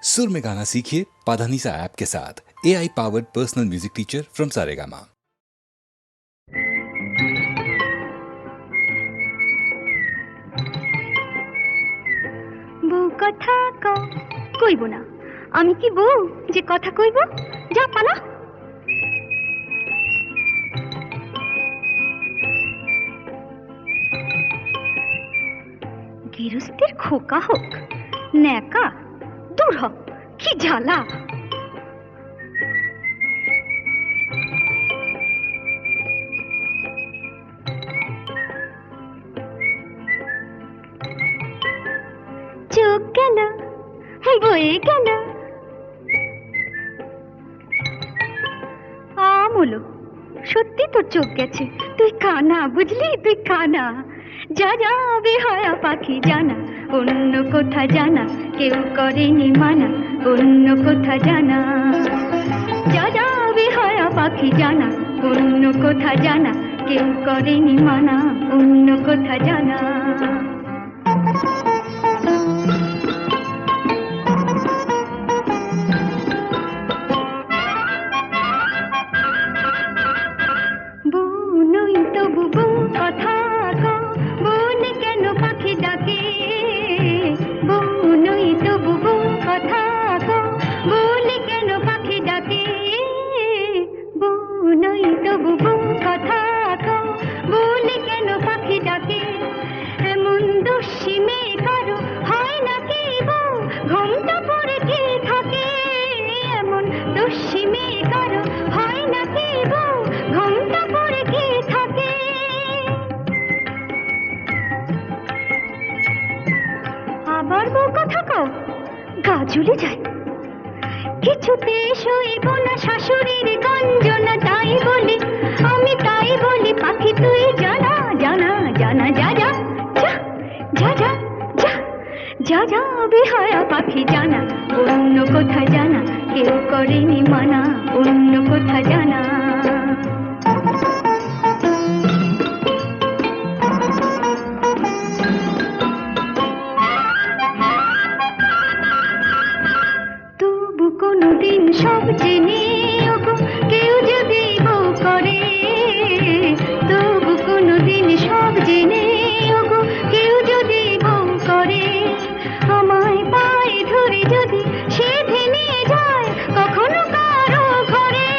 सुर में गाना सीखिए पाधानीसा ऐप के साथ। AI powered personal music teacher from Saregama. বউ কথা কইব না, আমি কি বউ যে কথা কইব? যা পালা। গৃহস্থের খোকা হোক ন্যাকা, দূর হ, কি জ্বালা। চোখ গেল বয়ে গেল আমলো, সত্যি তোর চোখ গেছে, তুই কানা, বুঝলি? তুই কানা। যা যা বেহায়া পাখি জানা, অন্য কোথা জানা কেউ করেনি মানা, অন্য কোথা জানা। যা যা বেহায়া পাখি জানা, অন্য কোথা জানা কেউ করেনি মানা, অন্য কোথা জানা। ঝুলে যায় কিছুতে সইব না শাশুড়ির গঞ্জনা, তাই বলি আমি, তাই বলি পাখি তুই জানা জানা জানা। যা যা যা যা যা যা যা যা বেহায়া পাখি জানা, অন্য কোথা জানা কেউ করেনি মানা, অন্য কোথা জানা। কোনদিন সব জেনে কেউ যদি বউ করে, তবু কোনদিন সব জেনে কেউ যদি বউ করে, আমায় পায়ে ধরে যদি সে ভেঙে যায় কখনো কারো ঘরে,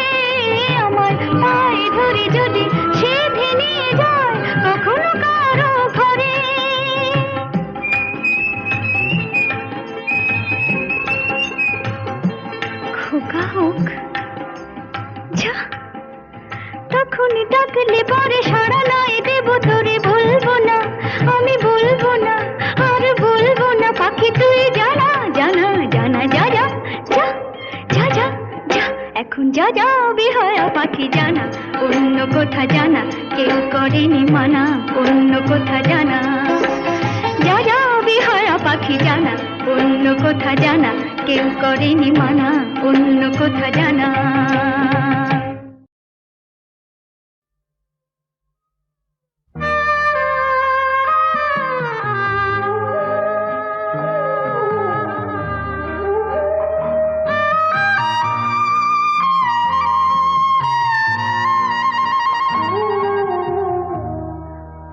আমায় পায়ে ধরে যদি সে ভেঙে যায় কখনো কারো ঘরে। খোকা হোক যা, তখন ডাকলে পরে সাড়া নাই দেব তোরে, বলবো না আমি, বলবো না আর বলবো না পাখি তুই জানা জানা জানা। যা যা যা যা যা যা এখন যা যা বেহায়া পাখি জানা, অন্য কোথা জানা কেউ করেনি মানা, অন্য কোথা জানা। যা যা বেহায়া পাখি জানা, অন্য কোথা জানা কেউ করেনি মানা, অন্য কোথা জানা।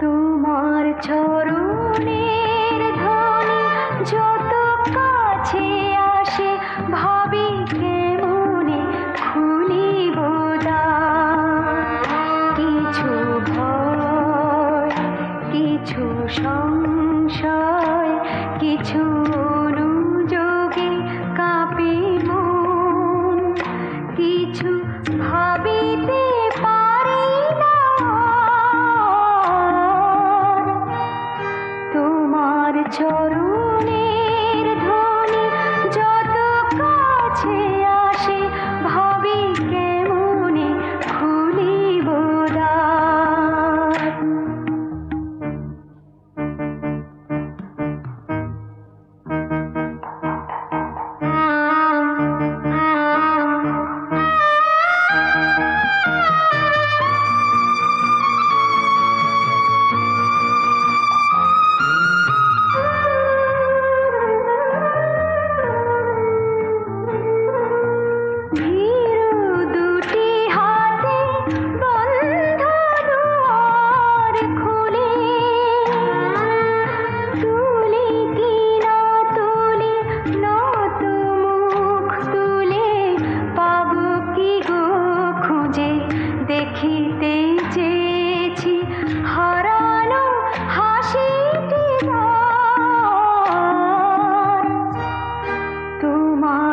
তোমার চরণের ধ্বনি যত কাছে আসে, ভাবি কেমনে খুলিব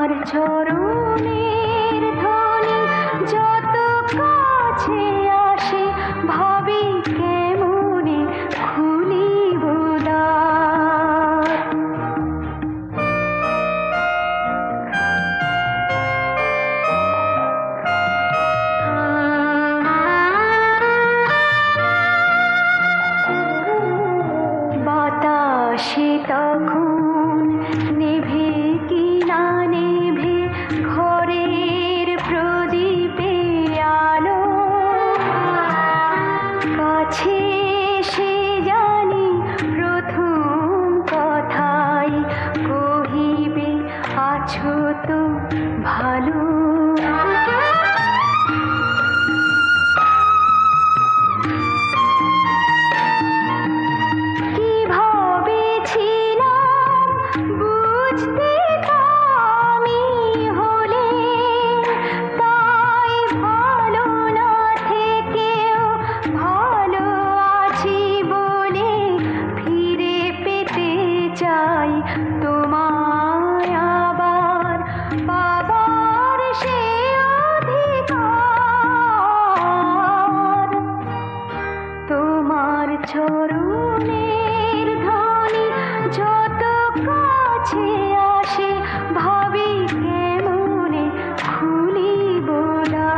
তোমার চরণের ধ্বনি যত কাছে আসে ভাবি কেমনে খুলিব দ্বার। বাতাসে তখন নেভে কি না নেভে ঘরের প্রদীপে আলো, কাছে সে জানি প্রথম কথাই কহিবে আছো তো ভালো। কি ভাবেছিলাম বুঝতে আমি হলে, তাই ভালো না থেকেও ভালো আছি বলে ফিরে পেতে চাই তোমায় আবার, পাবার সে অধিকার। তোমার চরণের ধ্বনি যত কাছে আসে ভাবি কেমনে খুলিব দ্বার।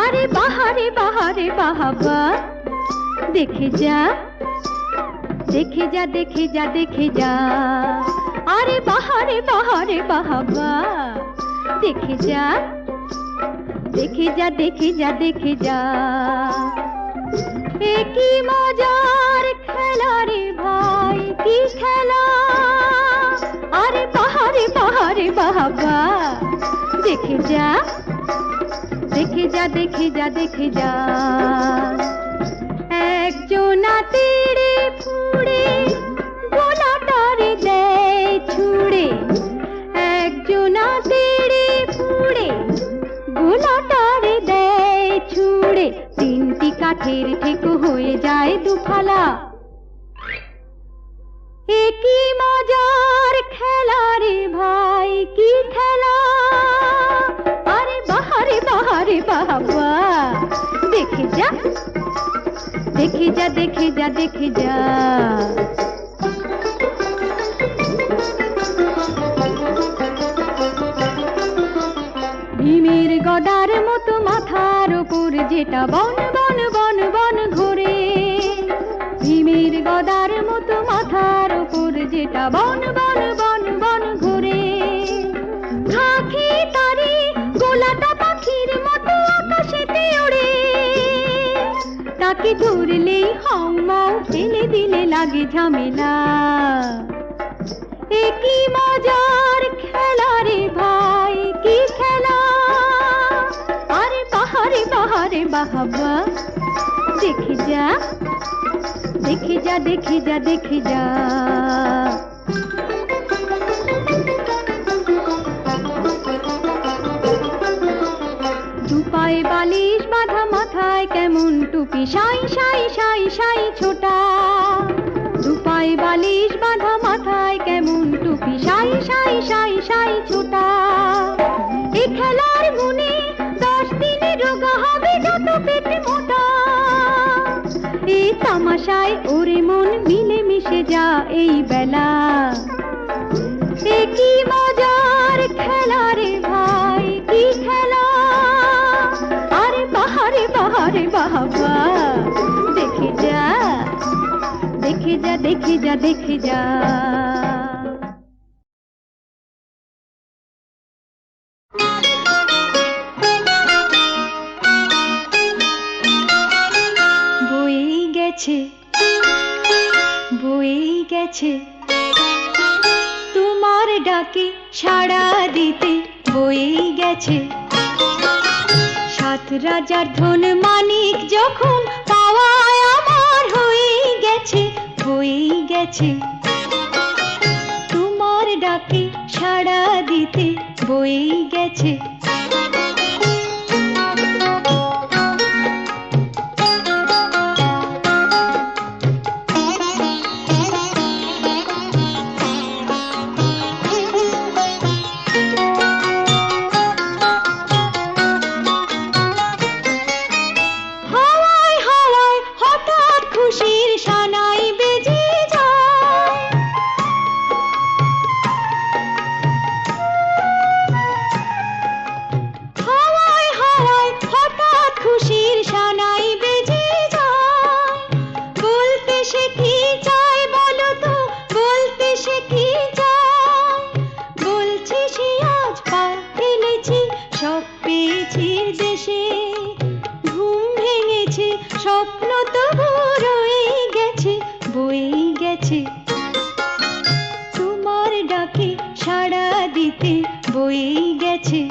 আরে বাহারে বাহারে বাহাবা, দেখে যা দেখে যা দেখে যা দেখে যা। আরে বাহারে বাহারে বাহাবা, দেখে যা দেখে যা দেখে যা দেখে যা। এ কি মজার খেলা রে ভাই, কি খেলা। আরে বাহারে বাহারে বাহাবা, দেখে যা দেখে যা দেখে যা দেখে যা। একজনা তেড়ে ফুড়ে গোলাটারে দেয় ছুড়ে, একজনা তেড়ে ফুড়ে গোলাটারে দেয় ছুড়ে। তিনটি কাঠের ঠেকো হয়ে যায় দুফালা। এ কি মজার খেলা রে ভাই, কি খেলা। আরে বাহারে বাহারে বাবা, দেখে যা দেখে যা দেখে যা দেখে যা। ভীমের গদার মতো মাথার উপর যেটা বন বন বন বন ঘোরে, ভীমের গদার মতো মাথার উপর যেটা বন বন বন বন ঘোরে। ঝাঁকি তারে গোলাটা পাখির মতো আকাশেতে ওড়ে, তাকে ধরলেই হাউ মাউ ফেলে দিলে লাগে ঝামেলা। এ কি মজার খেলা রে ভাই, কি খেলা। আরে বাহারে বাহারে বাহাবা, দেখে যা দেখে যা দেখে যা দেখে যা। দুপায়ে বালিশ বাঁধা, মাথায় কেমন টুপি, সাই সাই সাই সাই ছোটা। দুপায়ে বালিশ বাঁধা, মাথায় কেমন টুপি, সাই সাই সাই সাই ছোটা। এ খেলার গুণে 10 দিনে রোগা হবে যত পেট মোটা। এই তামাশায় ওরে মন মিলে মিশে যা এই বেলা। এ কি মজার খেলা রে ভাই, কি খেলা। আরে বাহারে বাহারে বাবা, দেখে যা দেখে যা দেখে যা দেখে যা। বয়ে গেছে বয়ে গেছে তোমার ডাকে সাড়া দিতে, বয়ে গেছে। 7 রাজার ধন মানিক যখন পাওয়ায় আমার হয়ে গেছে, হয়ে গেছে। তোমার ডাকে সাড়া দিতে বয়ে গেছে। হাওয়ায় হাওয়ায় হঠাৎ খুশির সানাই বেজে যায়। হাওয়ায় হাওয়ায় হঠাৎ খুশির সানাই বেজে যায়। বলতে সে কি চায় বলো তো, বলতে সে কি চায়? বলছে সে আজ পা ফেলেছি সব পেয়েছি দেশে। ঘুম ভেঙেছে স্বপ্ন তবু রয়ে গেছে, বয়ে গেছে। তোমার ডাকে সাড়া দিতে বয়ে গেছে।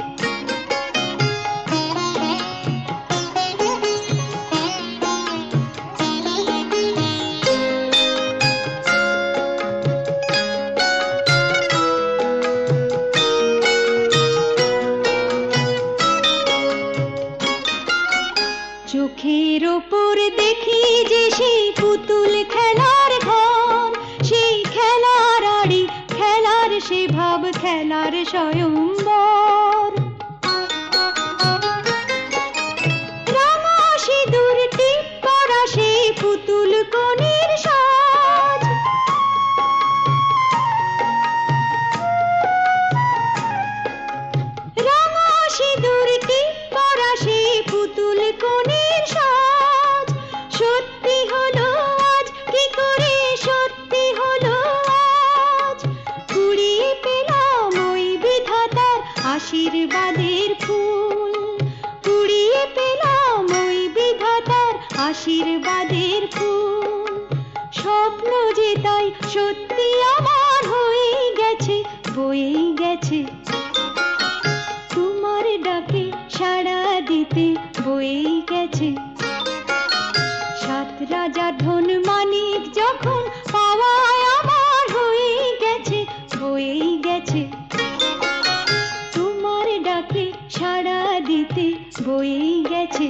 চোখের ওপর দেখি যে সেই পুতুল খেলার ঘর, সেই খেলার আড়ি খেলার সে ভাব খেলার স্বয়ম্বর। রাঙা সিঁদুর টিপ পরা সেই পুতুল কনের সাজ। রাঙা সিঁদুর টিপ পরা সেই পুতুল কনের সাজ। সত্যি হলো আজ কি করে, সত্যি হলো আজ। কুড়িয়ে পেলাম ওই বিধাতার আশীর্বাদের ফুল। কুড়িয়ে পেলাম ওই বিধাতার আশীর্বাদের ফুল। স্বপ্ন যে তাই সত্যি আমার হয়ে গেছে, বয়ে গেছে। তোমার ডাকে সাড়া দিতে বয়ে গেছে। সাত রাজার ধন মানিক যখন পাওয়ায় আমার হয়ে গেছে, বয়ে গেছে। তোমার ডাকে সাড়া দিতে বয়ে গেছে।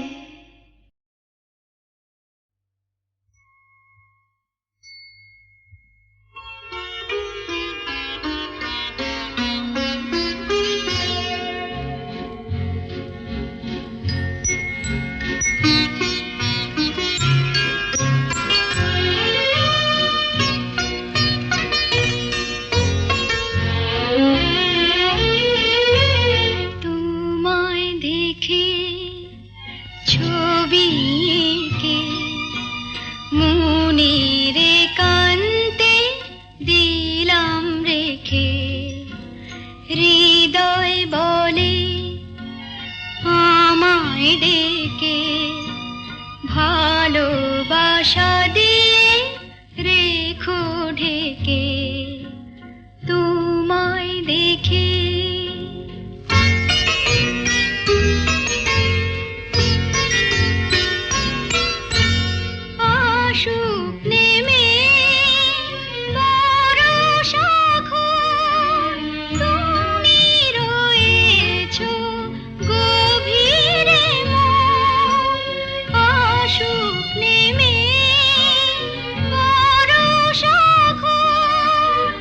তোমায় দেখে ছবি এঁকে মনের একান্তে দিলাম রেখে। হৃদয় বলে আমায় ডেকে, ভালোবাসা দিয়ে রেখো ঢেকে। তোমায় দেখে আসুক নেমে বরষা খোল, তুমি রয়েছো গভীরে মন। আসুক নেমে বরষা খোল,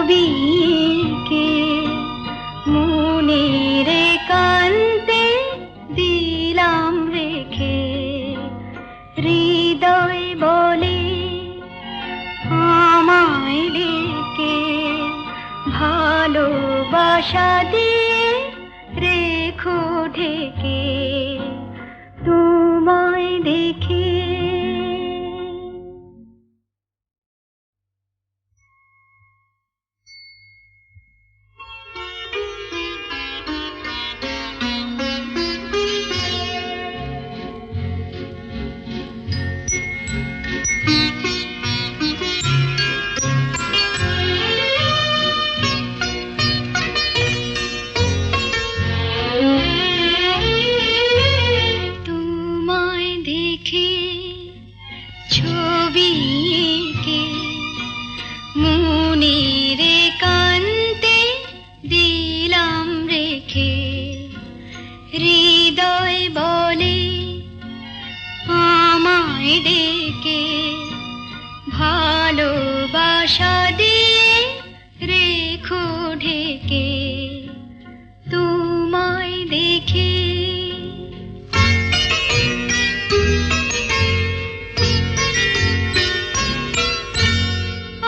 ছবি এঁকে মনের একান্তে দিলাম রেখে, হৃদয় বলে আমায় ডেকে, ভালোবাসা দিয়ে রেখো ঢেকে তোমায় দেখে। তোমায় দেখে ছবি এঁকে মনের একান্তে দিলাম রেখে, হৃদয় বলে আমায় ডেকে, ভালোবাসা দিয়ে রেখো ঢেকে তোমায় দেখে।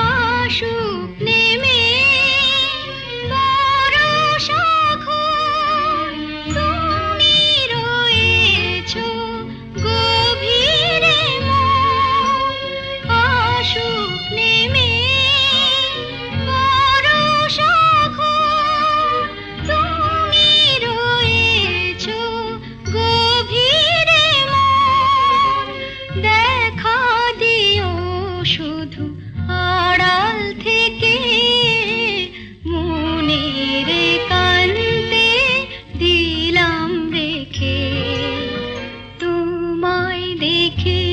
আশুক নেমে বরষা খোল, তুমি রয়েছো গভীরে মন। আশুক নেমে বরষা খোল, তুমি রয়েছো গভীরে মন। দেখা দিও শুধু আড়াল থেকে, মনের একান্তে দিলাম রেখে তোমায় দেখে।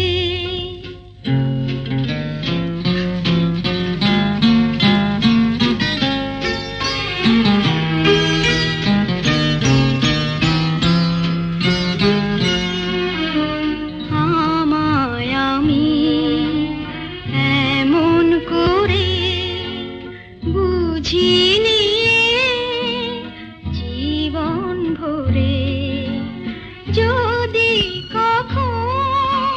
আমায় আমি এমন করে বুঝিনি জীবন ভরে, যদি কখন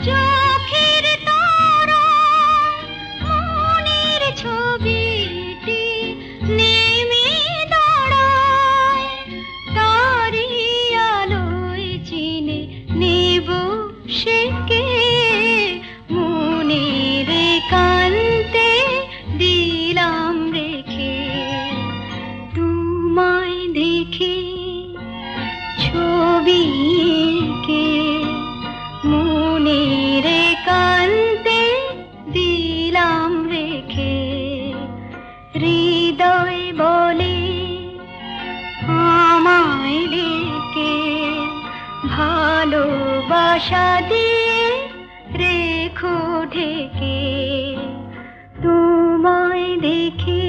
চোখের তারায় মনের ছবিটি নেমে দাঁড়ায়, তারি আলোয় চিনে নেব সেকে, মনের একান্তে দিলাম রেখে তোমায় দেখে। ছবি এঁকে মনের একান্তে দিলাম রেখে, হৃদয় বলে আমায় ডেকে, ভালোবাসা দিয়ে রেখো ঢেকে তোমায় দেখে।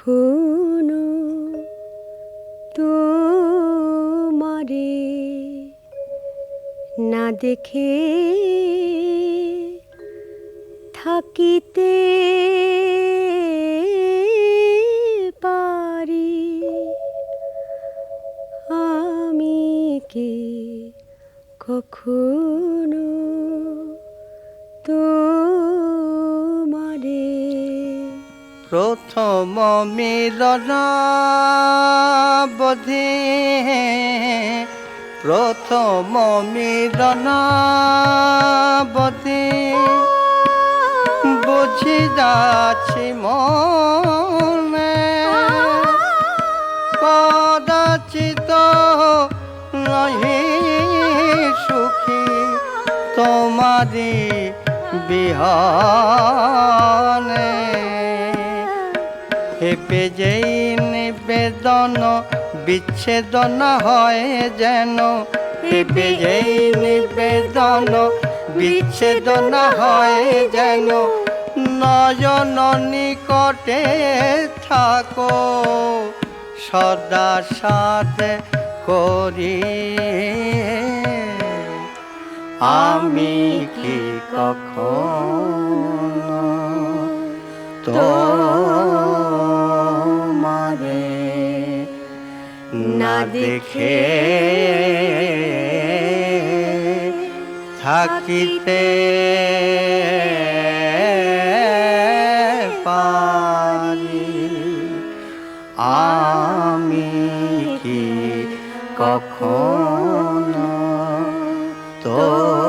কখনো তোমারে না দেখে থাকিতে পারি আমি কি কখনো তোমারে। প্রথম মিলন বোধে প্রথম মিলন বোধে বুঝি যাচ্ছি মনে কদাচিত নহি সুখী তোমারি বিহনে। হেপে যেই নিবেদন বিচ্ছেদন হয় যেন, হেপে যেই নিবেদন বিচ্ছেদন হয় যেন, নয়ন নিকটে থাকো সদা সাথে করি আমি কি কখনো তোমারে না দেখে থাকিতে পারি আমি কি কখনো তোমারে।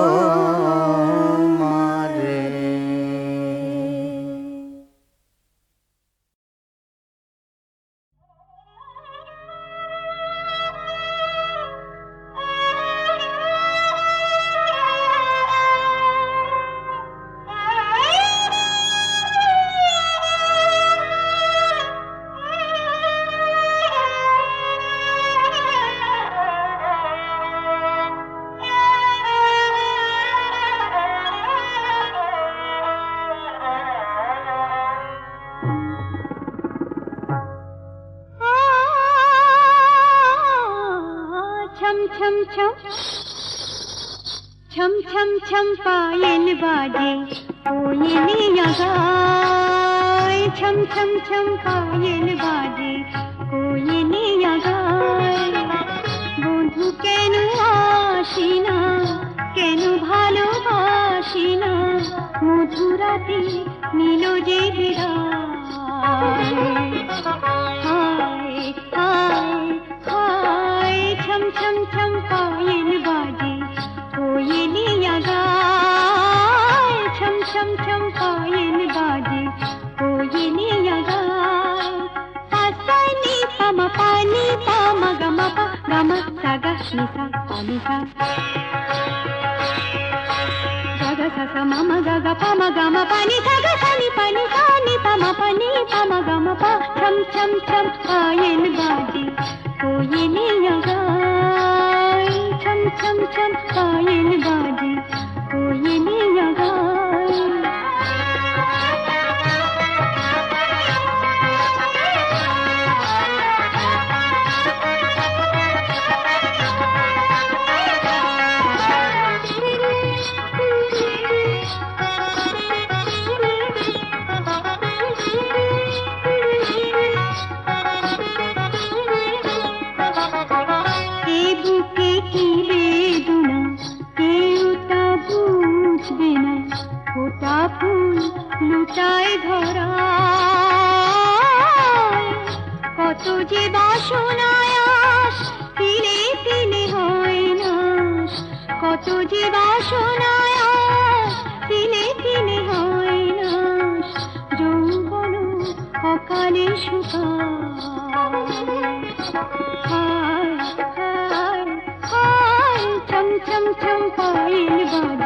छम छम छम छम छम पायल बाजे कोयलिया गाए, छम छम छम पायल बाजे कोयलिया गाए। বন্ধু কেন আসি না, কেন ভালোবাসি না, মধুরাতে নীল যে বিদায়। হায় হায় হায় ছম ছম ছম পায়েল বাজে কোয়েলিয়া গায়, ছম ছম ছম পায়েল বাজে কোয়েলিয়া গায়। পানি পামা পানি পামা গামা পা গামা সাগা নিসা পানিসা গাগা সাসা মামা গাগা পামা গামা পানি সাগা সানি পানি সানি পামা পানি পামা গামা পা ছম ছম ছম পায়েল বাজে কোয়েলিয়া গায়, ছম ছম ছম পায়েল বাজে কোয়েলিয়া গায়। লুটায় ধরা কত যে বাসনায় আস তিলে তিলে হয় নাশ, কত যে বাসনায় আস তিলে তিলে হয় নাশ। যৌবন অকালে শুকায়, হায় হায় হায় ছম ছম ছম পায়েল বাজে